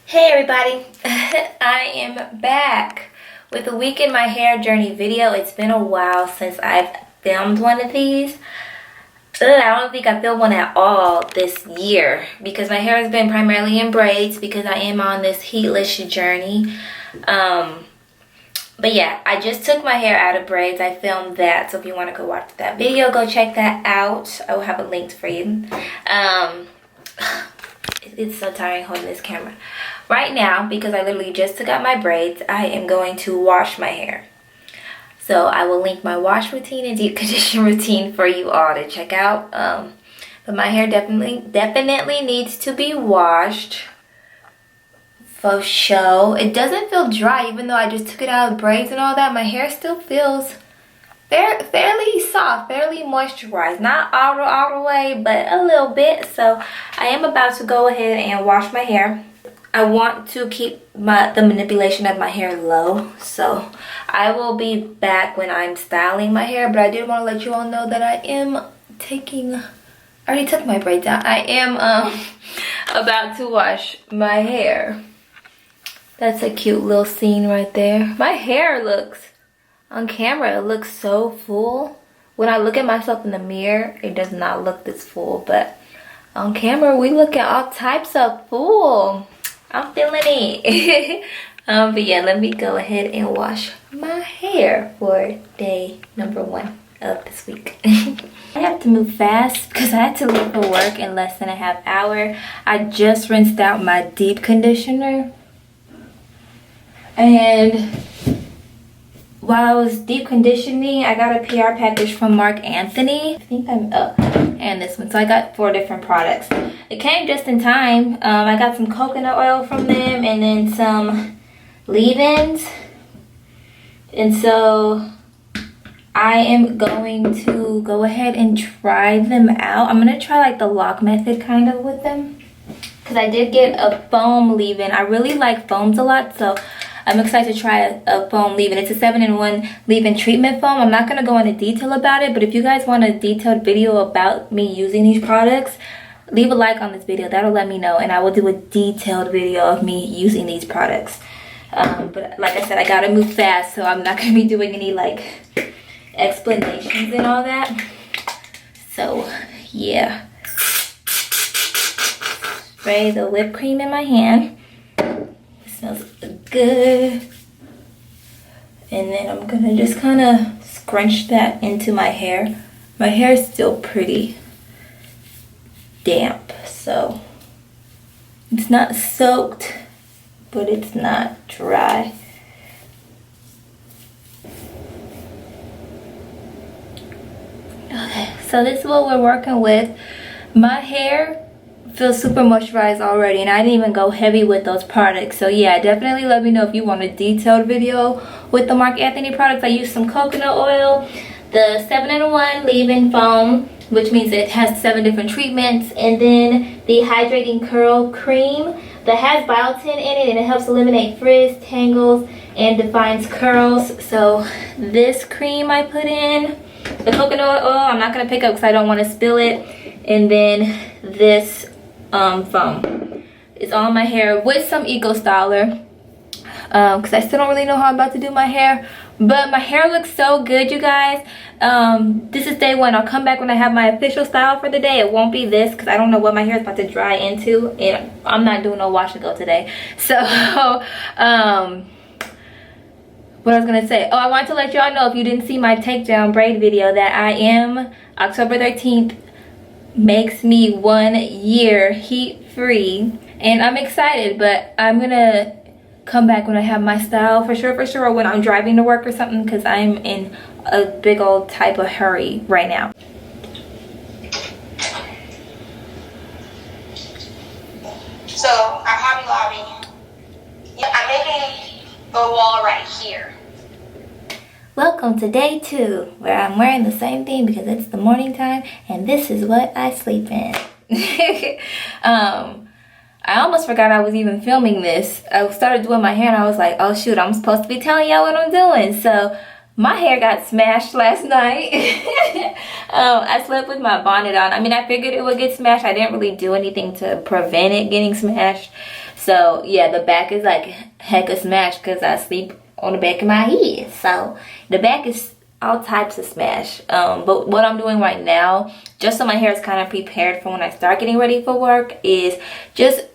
Hey everybody, I am back with a week in my hair journey video. It's been a while since I've filmed one of these. I don't think I filmed one at all this year because my hair has been primarily in braids because I am on this heatless journey. But yeah, I just took my hair out of braids. I filmed that, so if you want to go watch that video, go check that out. I will have it linked for you. It's so tiring holding this camera. Right now, because I literally just took out my braids, I am going to wash my hair. So I will link my wash routine and deep condition routine for you all to check out. But my hair definitely needs to be washed for sure. It doesn't feel dry, even though I just took it out of braids and all that. My hair still feels fairly soft, fairly moisturized. Not all the way, but a little bit. So I am about to go ahead and wash my hair. I want to keep the manipulation of my hair low, so I will be back when I'm styling my hair. But I did want to let you all know that I am taking, I already took my braids out. I am about to wash my hair. That's a cute little scene right there. My hair looks, on camera, it looks so full. When I look at myself in the mirror, it does not look this full, but on camera, we look at all types of full. I'm feeling it. But yeah, let me go ahead and wash my hair for day number 1 of this week. I have to move fast because I had to leave for work in less than a half hour. I just rinsed out my deep conditioner. And while I was deep conditioning, I got a PR package from Marc Anthony. I think I'm up. And this one. So I got 4 different products. It came just in time. I got some coconut oil from them and then some leave-ins. And so I am going to go ahead and try them out. I'm going to try like the lock method kind of with them. Because I did get a foam leave-in. I really like foams a lot, so I'm excited to try a foam leave-in. It's a 7-in-1 leave-in treatment foam. I'm not going to go into detail about it, but if you guys want a detailed video about me using these products, leave a like on this video. That'll let me know, and I will do a detailed video of me using these products. But like I said, I got to move fast, so I'm not going to be doing any like explanations and all that. So yeah. Spray the whipped cream in my hand. Smells good. And then I'm gonna just kind of scrunch that into my hair. My hair is still pretty damp, so it's not soaked, but it's not dry. Okay, so this is what we're working with. My hair feels super moisturized already, and I didn't even go heavy with those products. So yeah, definitely let me know if you want a detailed video with the Marc Anthony products. I used some coconut oil, the 7-in-1 leave-in foam, which means it has 7 different treatments, and then the hydrating curl cream that has biotin in it, and it helps eliminate frizz, tangles, and defines curls. So this cream I put in, the coconut oil I'm not going to pick up because I don't want to spill it, and then this foam is on my hair with some eco styler because I still don't really know how I'm about to do my hair, but my hair looks so good, you guys. This is day 1. I'll come back when I have my official style for the day. It won't be this because I don't know what my hair is about to dry into, and I'm not doing no wash and go today. So what I was gonna say, I wanted to let y'all know, if you didn't see my takedown braid video, that I am October 13th makes me 1 year heat free, and I'm excited. But I'm gonna come back when I have my style for sure, or when I'm driving to work or something, because I'm in a big old type of hurry right now. So our Hobby Lobby, I'm making a wall right here. Welcome to day 2, where I'm wearing the same thing because it's the morning time, and this is what I sleep in. I almost forgot I was even filming this. I started doing my hair and I was like, oh shoot, I'm supposed to be telling y'all what I'm doing. So my hair got smashed last night. I slept with my bonnet on. I mean, I figured it would get smashed. I didn't really do anything to prevent it getting smashed. So yeah, the back is like hecka smashed because I sleep on the back of my head. So the back is all types of smash. But what I'm doing right now, just so my hair is kind of prepared for when I start getting ready for work, is just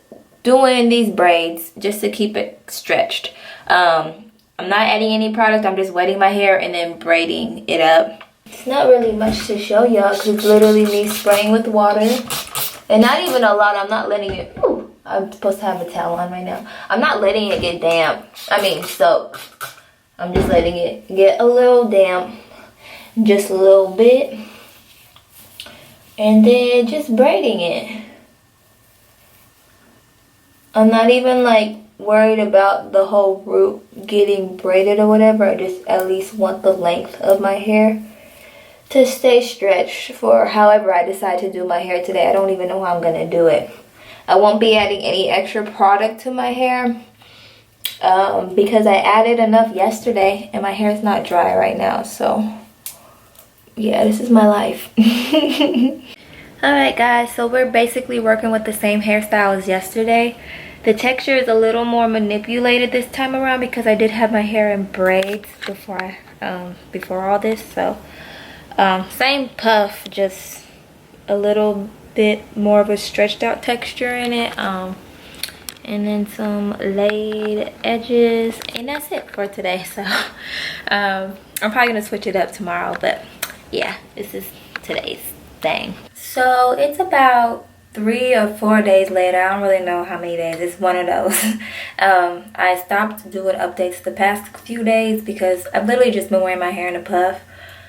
doing these braids just to keep it stretched. I'm not adding any product. I'm just wetting my hair and then braiding it up. It's not really much to show y'all because it's literally me spraying with water. And not even a lot. I'm not letting it... Ooh, I'm supposed to have a towel on right now. I'm not letting it get damp. I mean soak. I'm just letting it get a little damp. Just a little bit. And then just braiding it. I'm not even like worried about the whole root getting braided or whatever. I just at least want the length of my hair to stay stretched for however I decide to do my hair today. I don't even know how I'm gonna do it. I won't be adding any extra product to my hair because I added enough yesterday and my hair is not dry right now. So yeah, this is my life. Alright guys, so we're basically working with the same hairstyle as yesterday. The texture is a little more manipulated this time around because I did have my hair in braids before all this. So same puff, just a little bit more of a stretched out texture in it. And then some laid edges, and that's it for today. So I'm probably gonna switch it up tomorrow, but yeah, this is today's thing. So it's about 3 or 4 days later. I don't really know how many days. It's one of those. I stopped doing updates the past few days because I've literally just been wearing my hair in a puff.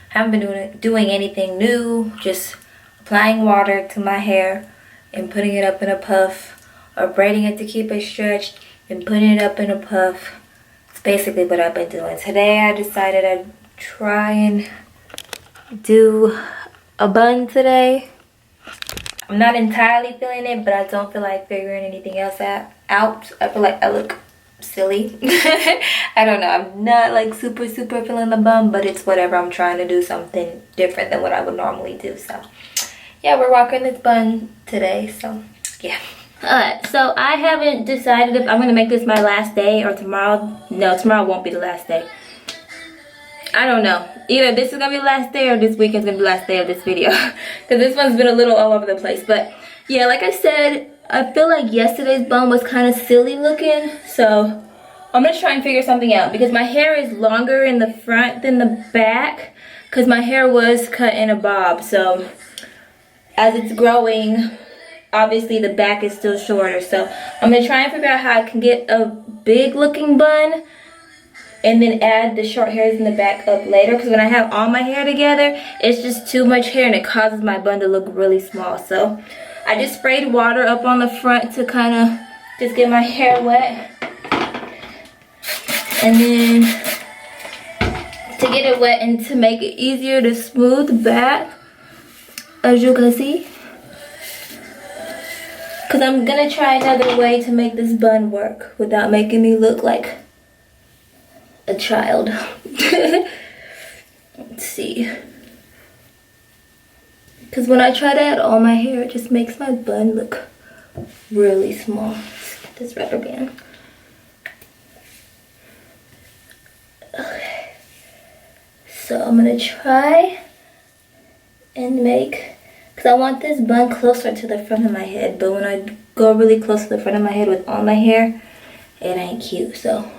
Haven't been doing anything new, just applying water to my hair and putting it up in a puff, or braiding it to keep it stretched and putting it up in a puff. It's basically what I've been doing. Today I decided I'd try and do a bun today. I'm not entirely feeling it, but I don't feel like figuring anything else out. I feel like I look silly. I don't know. I'm not like super feeling the bun, but it's whatever. I'm trying to do something different than what I would normally do. So yeah, we're rocking this bun today. So yeah. Alright, so I haven't decided if I'm gonna make this my last day or tomorrow. No, tomorrow won't be the last day. I don't know. Either this is gonna be the last day or this weekend's gonna be the last day of this video. Because this one's been a little all over the place. But yeah, like I said, I feel like yesterday's bun was kind of silly looking. So I'm gonna try and figure something out. Because my hair is longer in the front than the back. Because my hair was cut in a bob. So as it's growing, obviously the back is still shorter. So I'm gonna try and figure out how I can get a big looking bun and then add the short hairs in the back up later, because when I have all my hair together, it's just too much hair and it causes my bun to look really small. So I just sprayed water up on the front to kind of just get my hair wet, and then to get it wet and to make it easier to smooth back, as you can see. Because I'm gonna try another way to make this bun work without making me look like a child. Let's see. Because when I try to add all my hair, it just makes my bun look really small. Let's get this rubber band. Okay. So I'm gonna try and make, because I want this bun closer to the front of my head, but when I go really close to the front of my head with all my hair, it ain't cute. So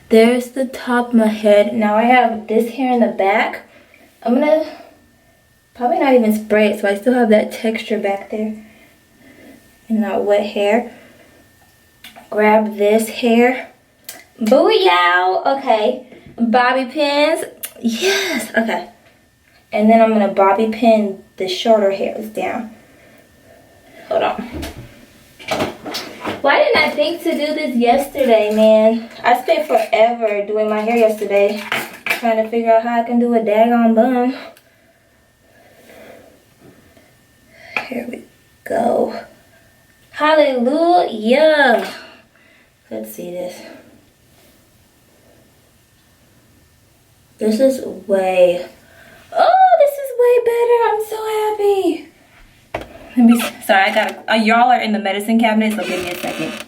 there's the top of my head. Now I have this hair in the back. I'm gonna probably not even spray it, so I still have that texture back there and not wet hair. Grab this hair. Booyah! Okay. Bobby pins. Yes! Okay. And then I'm gonna bobby pin the shorter hairs down. Hold on. Why didn't I think to do this yesterday, man? I spent forever doing my hair yesterday, trying to figure out how I can do a daggone bun. Here we go. Hallelujah. Let's see this. This is way... Oh, this is way better. I'm so happy. Let me... Sorry, I got... y'all are in the medicine cabinet, so give me a second.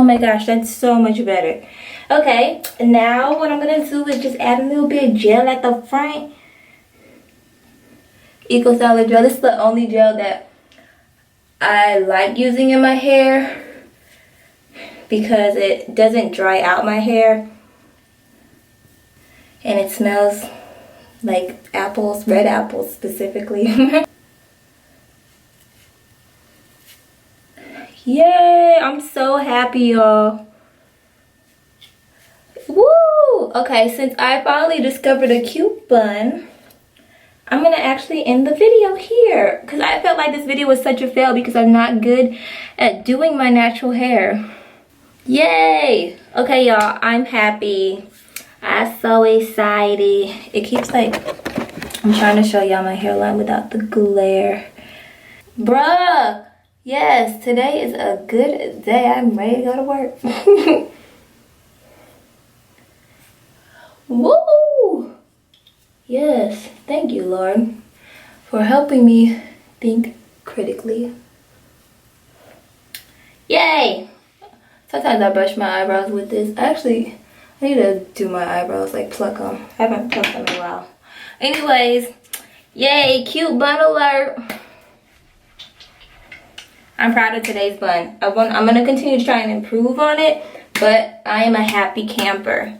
my gosh, that's so much better. Okay, now what I'm gonna do is just add a little bit of gel at the front. Eco Styler gel. This is the only gel that I like using in my hair because it doesn't dry out my hair. And it smells like apples, red apples specifically. Yay! I'm so happy, y'all. Woo! Okay, since I finally discovered a cute bun, I'm gonna actually end the video here because I felt like this video was such a fail because I'm not good at doing my natural hair. Yay! Okay, y'all, I'm happy. I'm so excited. It keeps like, I'm trying to show y'all my hairline without the glare. Bruh! Yes, today is a good day. I'm ready to go to work. Woo! Yes, thank you, Lord, for helping me think critically. Yay! Sometimes I brush my eyebrows with this. Actually, I need to do my eyebrows, like pluck them. I haven't plucked them in a while. Anyways, yay, cute bun alert. I'm proud of today's bun. I'm gonna continue to try and improve on it, but I am a happy camper.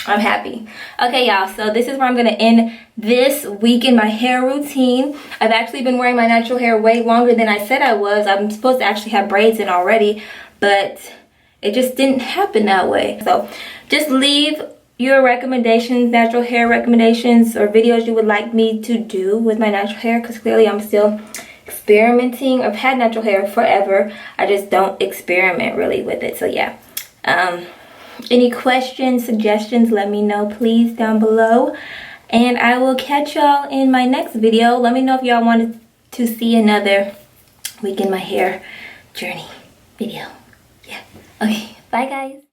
I'm happy. Okay, y'all, so this is where I'm gonna end this week in my hair routine. I've actually been wearing my natural hair way longer than I said I was. I'm supposed to actually have braids in already, but it just didn't happen that way. So just leave your recommendations, natural hair recommendations, or videos you would like me to do with my natural hair, because clearly I'm still experimenting. I've had natural hair forever. I just don't experiment really with it. So yeah. Any questions, suggestions, let me know please down below. And I will catch y'all in my next video. Let me know if y'all wanted to see another week in my hair journey video. Yeah. Okay. Bye guys.